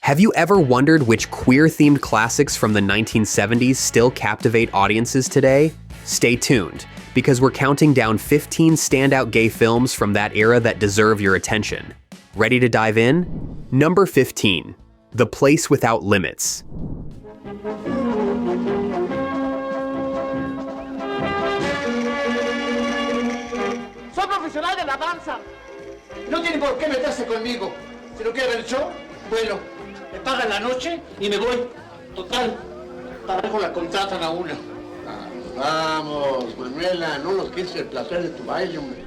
Have you ever wondered which queer-themed classics from the 1970s still captivate audiences today? Stay tuned, because we're counting down 15 standout gay films from that era that deserve your attention. Ready to dive in? Number 15, The Place Without Limits. Soy profesional de la danza. No tiene por qué meterse conmigo. Si no quiere ver el show, bueno, me pagan la noche y me voy. Total, para con la contratan a una. Vamos, Manuela, no nos quites el placer de tu baile, hombre.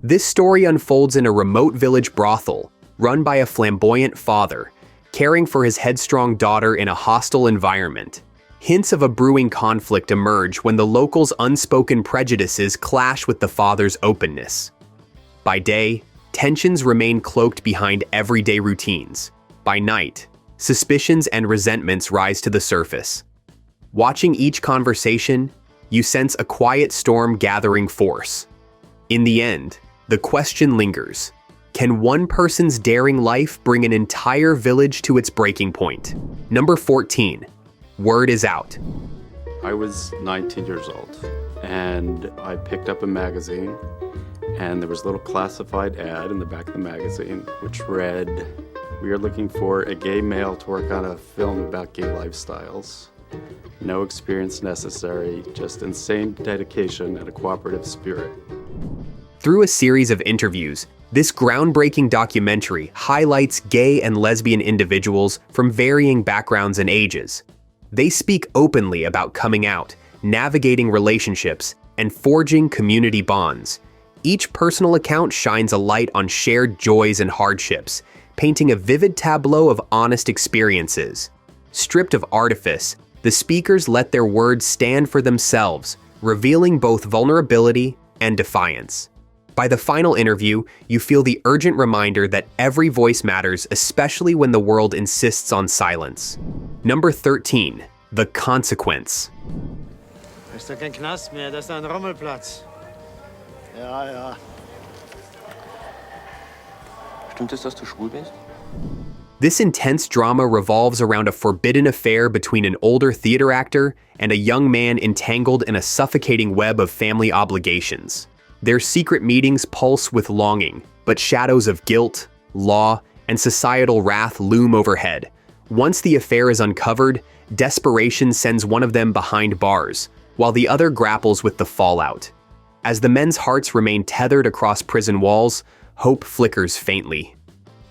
This story unfolds in a remote village brothel, run by a flamboyant father, caring for his headstrong daughter in a hostile environment. Hints of a brewing conflict emerge when the locals' unspoken prejudices clash with the father's openness. By day, tensions remain cloaked behind everyday routines. By night, suspicions and resentments rise to the surface. Watching each conversation, you sense a quiet storm gathering force. In the end, the question lingers. Can one person's daring life bring an entire village to its breaking point? Number 14. Word is out. I was 19 years old, and I picked up a magazine, and there was a little classified ad in the back of the magazine which read, "We are looking for a gay male to work on a film about gay lifestyles. No experience necessary, just insane dedication and a cooperative spirit." Through a series of interviews, this groundbreaking documentary highlights gay and lesbian individuals from varying backgrounds and ages. They speak openly about coming out, navigating relationships, and forging community bonds. Each personal account shines a light on shared joys and hardships, painting a vivid tableau of honest experiences. Stripped of artifice, the speakers let their words stand for themselves, revealing both vulnerability and defiance. By the final interview, you feel the urgent reminder that every voice matters, especially when the world insists on silence. Number 13, The Consequence. Ist doch kein Knast mehr, das ist ein Rummelplatz. Ja. Stimmt es, dass du schwul bist? This intense drama revolves around a forbidden affair between an older theater actor and a young man entangled in a suffocating web of family obligations. Their secret meetings pulse with longing, but shadows of guilt, law, and societal wrath loom overhead. Once the affair is uncovered, desperation sends one of them behind bars, while the other grapples with the fallout. As the men's hearts remain tethered across prison walls, hope flickers faintly.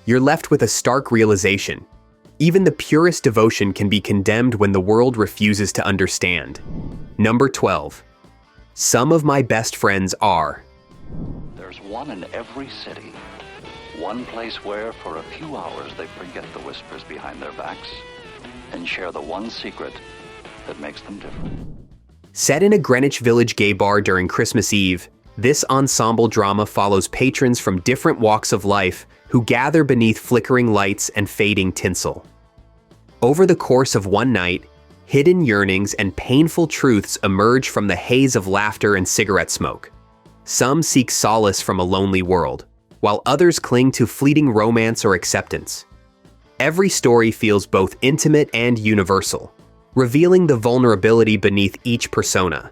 You're left with a stark realization. Even the purest devotion can be condemned when the world refuses to understand. Number 12. Some of my best friends are. There's one in every city. One place where, for a few hours, they forget the whispers behind their backs and share the one secret that makes them different. Set in a Greenwich Village gay bar during Christmas Eve, this ensemble drama follows patrons from different walks of life who gather beneath flickering lights and fading tinsel. Over the course of one night, hidden yearnings and painful truths emerge from the haze of laughter and cigarette smoke. Some seek solace from a lonely world, while others cling to fleeting romance or acceptance. Every story feels both intimate and universal, revealing the vulnerability beneath each persona.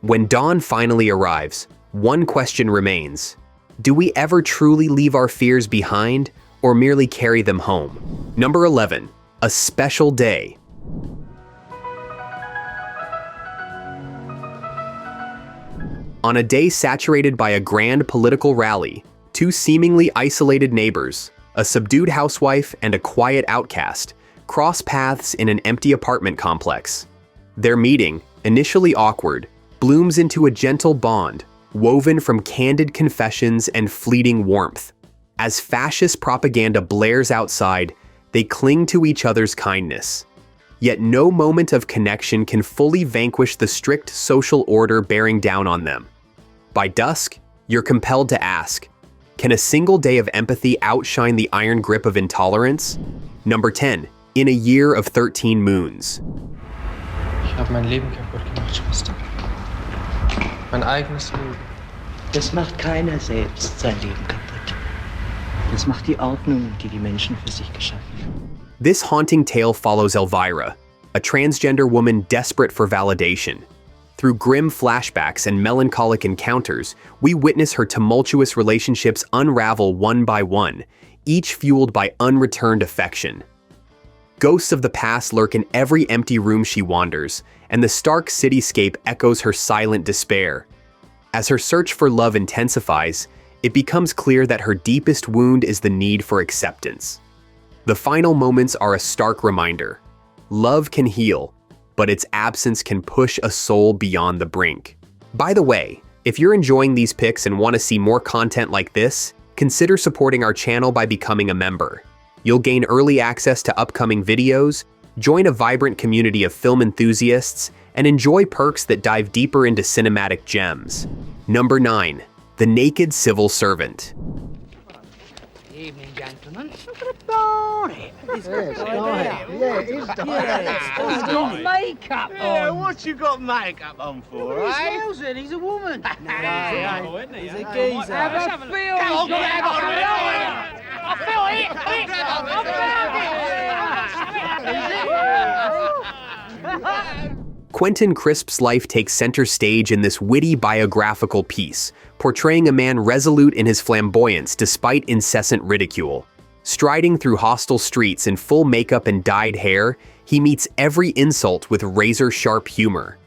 When dawn finally arrives, one question remains. Do we ever truly leave our fears behind or merely carry them home? Number 11, A Special Day. On a day saturated by a grand political rally, two seemingly isolated neighbors, a subdued housewife and a quiet outcast, cross paths in an empty apartment complex. Their meeting, initially awkward, blooms into a gentle bond, woven from candid confessions and fleeting warmth. As fascist propaganda blares outside, they cling to each other's kindness. Yet no moment of connection can fully vanquish the strict social order bearing down on them. By dusk, you're compelled to ask, can a single day of empathy outshine the iron grip of intolerance? Number 10, In a Year of 13 Moons. Ich habe mein Leben kaputt gemacht, Schwester. Mein eigenes Leben. Das macht keiner selbst sein Leben kaputt. Das macht die Ordnung, die die Menschen für sich geschaffen haben. This haunting tale follows Elvira, a transgender woman desperate for validation. Through grim flashbacks and melancholic encounters, we witness her tumultuous relationships unravel one by one, each fueled by unreturned affection. Ghosts of the past lurk in every empty room she wanders, and the stark cityscape echoes her silent despair. As her search for love intensifies, it becomes clear that her deepest wound is the need for acceptance. The final moments are a stark reminder. Love can heal, but its absence can push a soul beyond the brink. By the way, if you're enjoying these picks and want to see more content like this, consider supporting our channel by becoming a member. You'll gain early access to upcoming videos, join a vibrant community of film enthusiasts, and enjoy perks that dive deeper into cinematic gems. Number 9. The Naked Civil Servant. Evening, gentlemen. Look at the bonnet. He's got makeup on. Yeah, what you got makeup on for, He eh? smells it. He's a woman. He's a geezer. Have a feel. Quentin Crisp's life takes center stage in this witty biographical piece, portraying a man resolute in his flamboyance despite incessant ridicule. Striding through hostile streets in full makeup and dyed hair, he meets every insult with razor-sharp humor.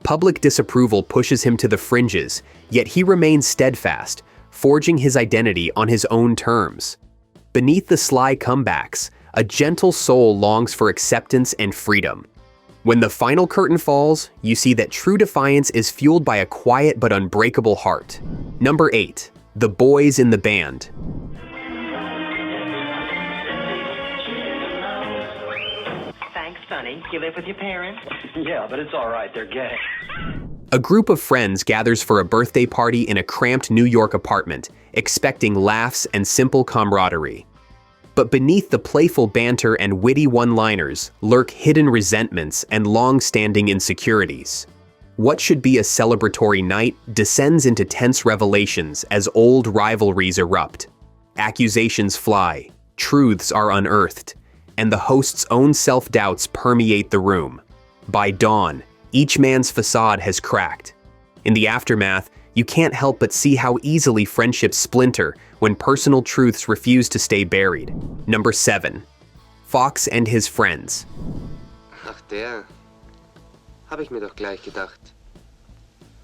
Public disapproval pushes him to the fringes, yet he remains steadfast, forging his identity on his own terms. Beneath the sly comebacks, a gentle soul longs for acceptance and freedom. When the final curtain falls, you see that true defiance is fueled by a quiet but unbreakable heart. Number 8. The Boys in the Band. Thanks, Sonny. You live with your parents? Yeah, but it's all right. They're gay. A group of friends gathers for a birthday party in a cramped New York apartment, expecting laughs and simple camaraderie. But beneath the playful banter and witty one-liners lurk hidden resentments and long-standing insecurities. What should be a celebratory night descends into tense revelations as old rivalries erupt. Accusations fly, truths are unearthed, and the host's own self-doubts permeate the room. By dawn, each man's facade has cracked. In the aftermath, you can't help but see how easily friendships splinter when personal truths refuse to stay buried. Number 7. Fox and His Friends. Ach, der. Hab ich mir doch gleich gedacht.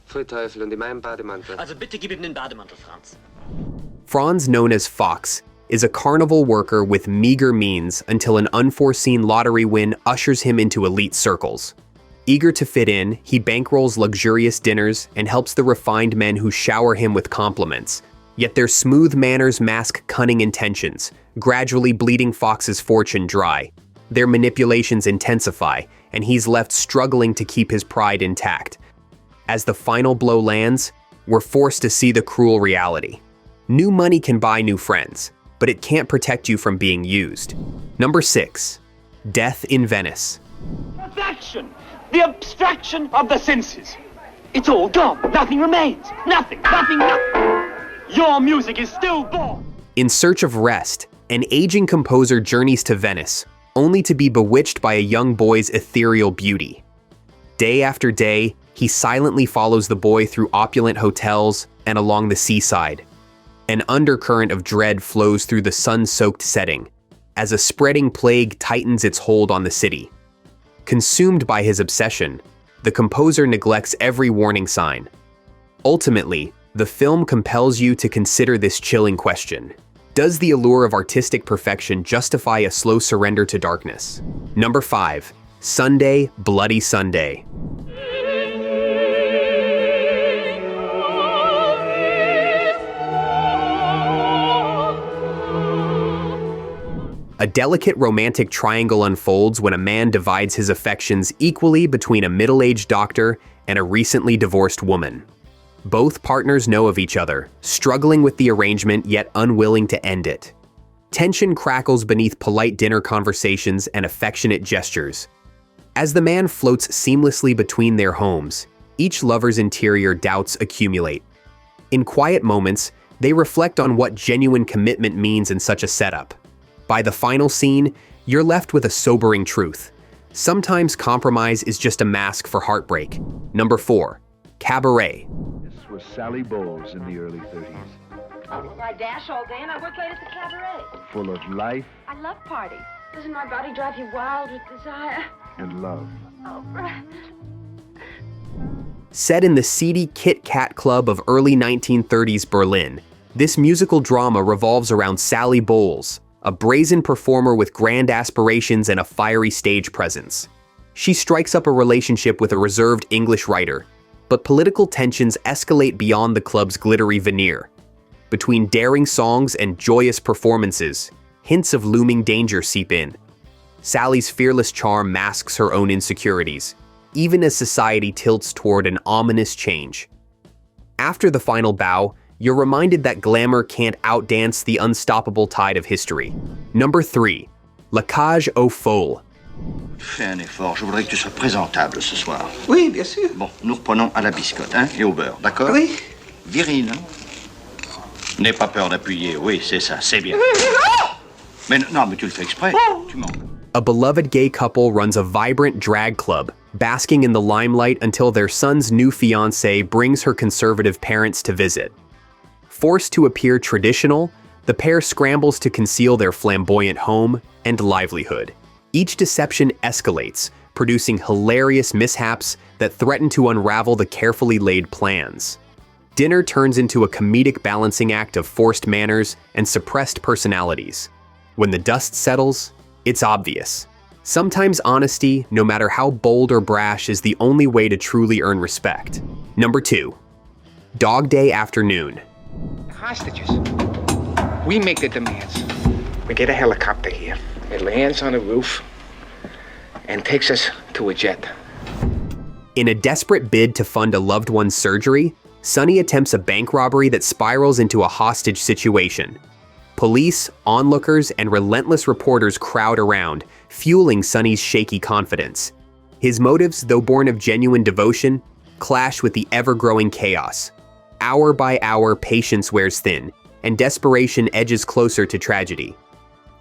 Pfui Teufel, und in meinem Bademantel. Also bitte gib ihm den Bademantel, Franz. Franz, known as Fox, is a carnival worker with meager means until an unforeseen lottery win ushers him into elite circles. Eager to fit in, he bankrolls luxurious dinners and helps the refined men who shower him with compliments. Yet their smooth manners mask cunning intentions, gradually bleeding Fox's fortune dry. Their manipulations intensify, and he's left struggling to keep his pride intact. As the final blow lands, we're forced to see the cruel reality. New money can buy new friends, but it can't protect you from being used. Number 6. Death in Venice. Perfection! The abstraction of the senses. It's all gone. Nothing remains. Nothing. Your music is stillborn. In search of rest, an aging composer journeys to Venice, only to be bewitched by a young boy's ethereal beauty. Day after day, he silently follows the boy through opulent hotels and along the seaside. An undercurrent of dread flows through the sun-soaked setting, as a spreading plague tightens its hold on the city. Consumed by his obsession, the composer neglects every warning sign. Ultimately, the film compels you to consider this chilling question. Does the allure of artistic perfection justify a slow surrender to darkness? Number 5. Sunday, Bloody Sunday. A delicate romantic triangle unfolds when a man divides his affections equally between a middle-aged doctor and a recently divorced woman. Both partners know of each other, struggling with the arrangement yet unwilling to end it. Tension crackles beneath polite dinner conversations and affectionate gestures. As the man floats seamlessly between their homes, each lover's interior doubts accumulate. In quiet moments, they reflect on what genuine commitment means in such a setup. By the final scene, you're left with a sobering truth. Sometimes compromise is just a mask for heartbreak. Number 4. Cabaret. This was Sally Bowles in the early 30s. Oh, I dash all day and I work late at the cabaret. Full of life I love parties. Doesn't my body drive you wild with desire? and love. Oh, right. Set in the seedy Kit Kat Club of early 1930s Berlin, this musical drama revolves around Sally Bowles, a brazen performer with grand aspirations and a fiery stage presence. She strikes up a relationship with a reserved English writer, but political tensions escalate beyond the club's glittery veneer. Between daring songs and joyous performances, hints of looming danger seep in. Sally's fearless charm masks her own insecurities, even as society tilts toward an ominous change. After the final bow, you're reminded that glamour can't outdance the unstoppable tide of history. Number 3. La Cage aux Folles. Fais un effort, je voudrais que tu sois présentable ce soir. Oui, bien sûr. Bon, nous reprenons à la biscotte, hein, et au beurre, d'accord? Oui. Viril, hein? N'aie pas peur d'appuyer, oui, c'est ça, c'est bien. Mais non, mais tu le fais exprès, tu mens. A beloved gay couple runs a vibrant drag club, basking in the limelight until their son's new fiancée brings her conservative parents to visit. Forced to appear traditional, the pair scrambles to conceal their flamboyant home and livelihood. Each deception escalates, producing hilarious mishaps that threaten to unravel the carefully laid plans. Dinner turns into a comedic balancing act of forced manners and suppressed personalities. When the dust settles, it's obvious. Sometimes honesty, no matter how bold or brash, is the only way to truly earn respect. Number 2. Dog Day Afternoon. Hostages. We make the demands. We get a helicopter here. It lands on the roof and takes us to a jet. In a desperate bid to fund a loved one's surgery, Sonny attempts a bank robbery that spirals into a hostage situation. Police, onlookers, and relentless reporters crowd around, fueling Sonny's shaky confidence. His motives, though born of genuine devotion, clash with the ever-growing chaos. Hour by hour, patience wears thin, and desperation edges closer to tragedy.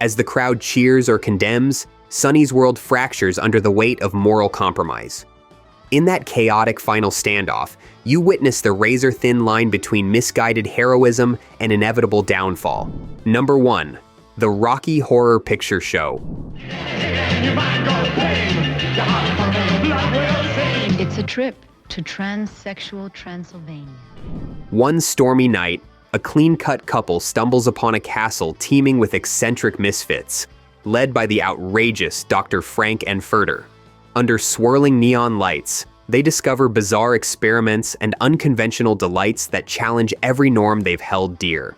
As the crowd cheers or condemns, Sonny's world fractures under the weight of moral compromise. In that chaotic final standoff, you witness the razor-thin line between misguided heroism and inevitable downfall. Number 1. The Rocky Horror Picture Show. It's a trip to transsexual Transylvania. One stormy night, a clean-cut couple stumbles upon a castle teeming with eccentric misfits, led by the outrageous Dr. Frank Enfurter. Under swirling neon lights, they discover bizarre experiments and unconventional delights that challenge every norm they've held dear.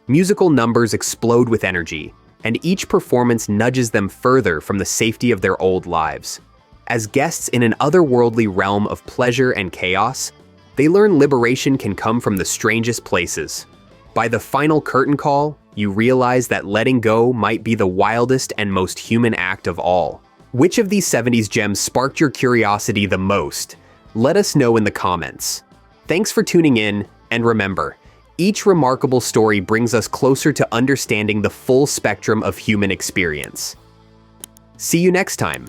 Musical numbers explode with energy, and each performance nudges them further from the safety of their old lives. As guests in an otherworldly realm of pleasure and chaos, they learn liberation can come from the strangest places. By the final curtain call, you realize that letting go might be the wildest and most human act of all. Which of these 70s gems sparked your curiosity the most? Let us know in the comments. Thanks for tuning in, and remember, each remarkable story brings us closer to understanding the full spectrum of human experience. See you next time.